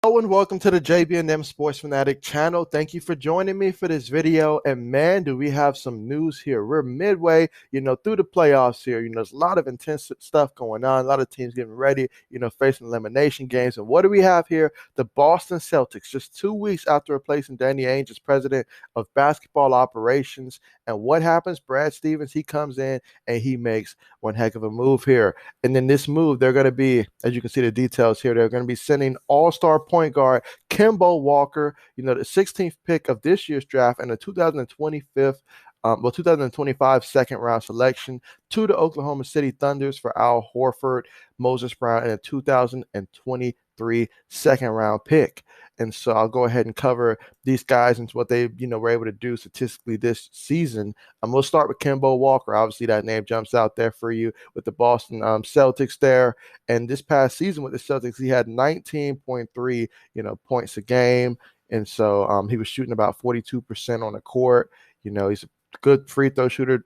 Hello and welcome to the JB&M Sports Fanatic channel. Thank you for joining me for this video. And man, do we have some news here. We're midway, through the playoffs here. There's a lot of intense stuff going on, a lot of teams getting ready, facing elimination games. And what do we have here? The Boston Celtics, just 2 weeks after replacing Danny Ainge as president of basketball operations. And what happens? Brad Stevens, he comes in and he makes one heck of a move here. And then this move, they're going to be, as you can see the details here, they're going to be sending all-star point guard Kemba Walker, the 16th pick of this year's draft and the 2025 second round selection to the Oklahoma City Thunders for Al Horford, Moses Brown, and a 2023 second round pick. And so I'll go ahead and cover these guys and what they, were able to do statistically this season. We'll start with Kemba Walker. Obviously, that name jumps out there for you with the Boston Celtics there. And this past season with the Celtics, he had 19.3, points a game. And so he was shooting about 42% on the court. He's a good free throw shooter,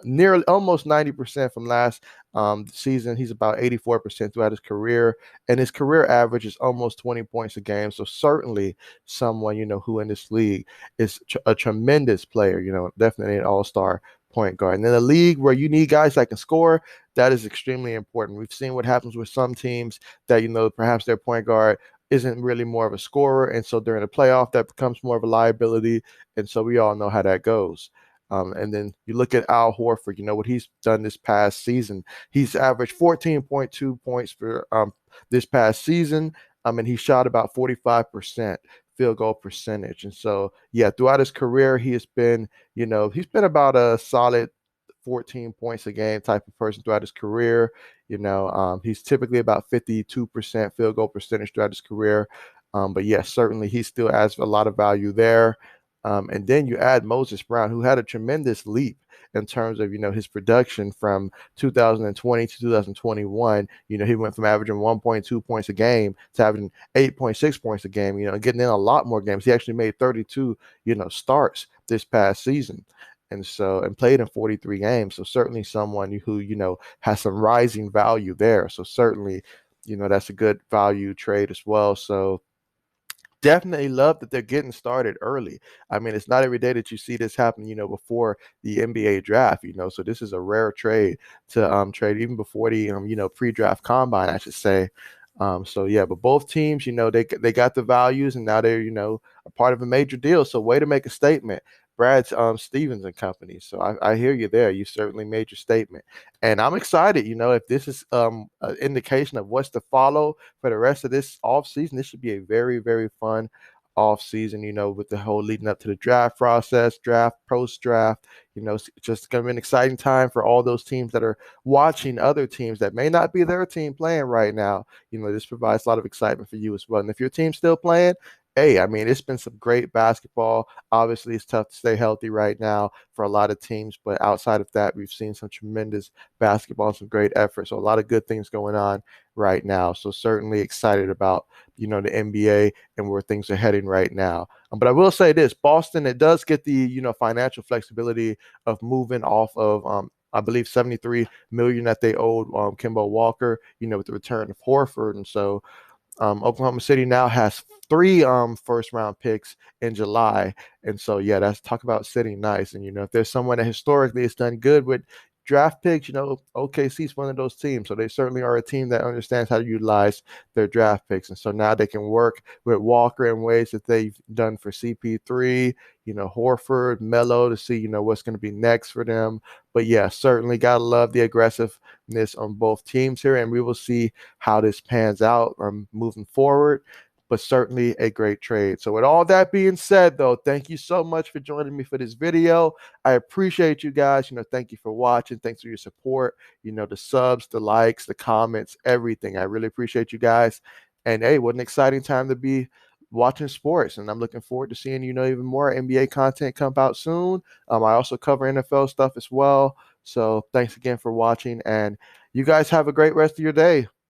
nearly almost 90% from last season. He's about 84% throughout his career, and his career average is almost 20 points a game. So certainly someone, who in this league is a tremendous player, definitely an all-star point guard. And in a league where you need guys that can score, that is extremely important. We've seen what happens with some teams that, perhaps their point guard isn't really more of a scorer. And so during the playoff, that becomes more of a liability. And so we all know how that goes. And then you look at Al Horford, what he's done this past season. He's averaged 14.2 points for this past season. And he shot about 45% field goal percentage. And so, yeah, throughout his career, he has been, he's been about a solid 14 points a game type of person throughout his career. He's typically about 52% field goal percentage throughout his career. But yes, certainly he still adds a lot of value there. And then you add Moses Brown, who had a tremendous leap in terms of, his production from 2020 to 2021. He went from averaging 1.2 points a game to averaging 8.6 points a game, and getting in a lot more games. He actually made 32, starts this past season. And played in 43 games. So certainly someone who, has some rising value there. So certainly, that's a good value trade as well. So definitely love that they're getting started early. I mean, it's not every day that you see this happen, before the NBA draft, so this is a rare trade to trade even before the pre-draft combine, I should say. So yeah, but both teams, they got the values and now they're, a part of a major deal. So way to make a statement. Brad Stevens and company. So I hear you there. You certainly made your statement. And I'm excited, if this is an indication of what's to follow for the rest of this off season. This should be a very, very fun off season, with the whole leading up to the draft process, draft, post draft. It's just going to be an exciting time for all those teams that are watching other teams that may not be their team playing right now. This provides a lot of excitement for you as well. And if your team's still playing, hey, I mean, it's been some great basketball. Obviously, it's tough to stay healthy right now for a lot of teams, but outside of that, we've seen some tremendous basketball and some great effort. So a lot of good things going on right now. So certainly excited about, the NBA and where things are heading right now. But I will say this, Boston, it does get the, financial flexibility of moving off of, I believe 73 million that they owed Kemba Walker, with the return of Horford. And so Oklahoma City now has three first round picks in July. And so, yeah, that's talk about sitting nice. And, if there's someone that historically has done good with draft picks, OKC is one of those teams. So they certainly are a team that understands how to utilize their draft picks. And so now they can work with Walker in ways that they've done for CP3, Horford, Melo to see, what's going to be next for them. But yeah, certainly got to love the aggressiveness on both teams here. And we will see how this pans out moving forward. But certainly a great trade. So with all that being said, though, thank you so much for joining me for this video. I appreciate you guys. Thank you for watching. Thanks for your support. The subs, the likes, the comments, everything. I really appreciate you guys. And hey, what an exciting time to be watching sports. And I'm looking forward to seeing, even more NBA content come out soon. I also cover NFL stuff as well. So thanks again for watching. And you guys have a great rest of your day.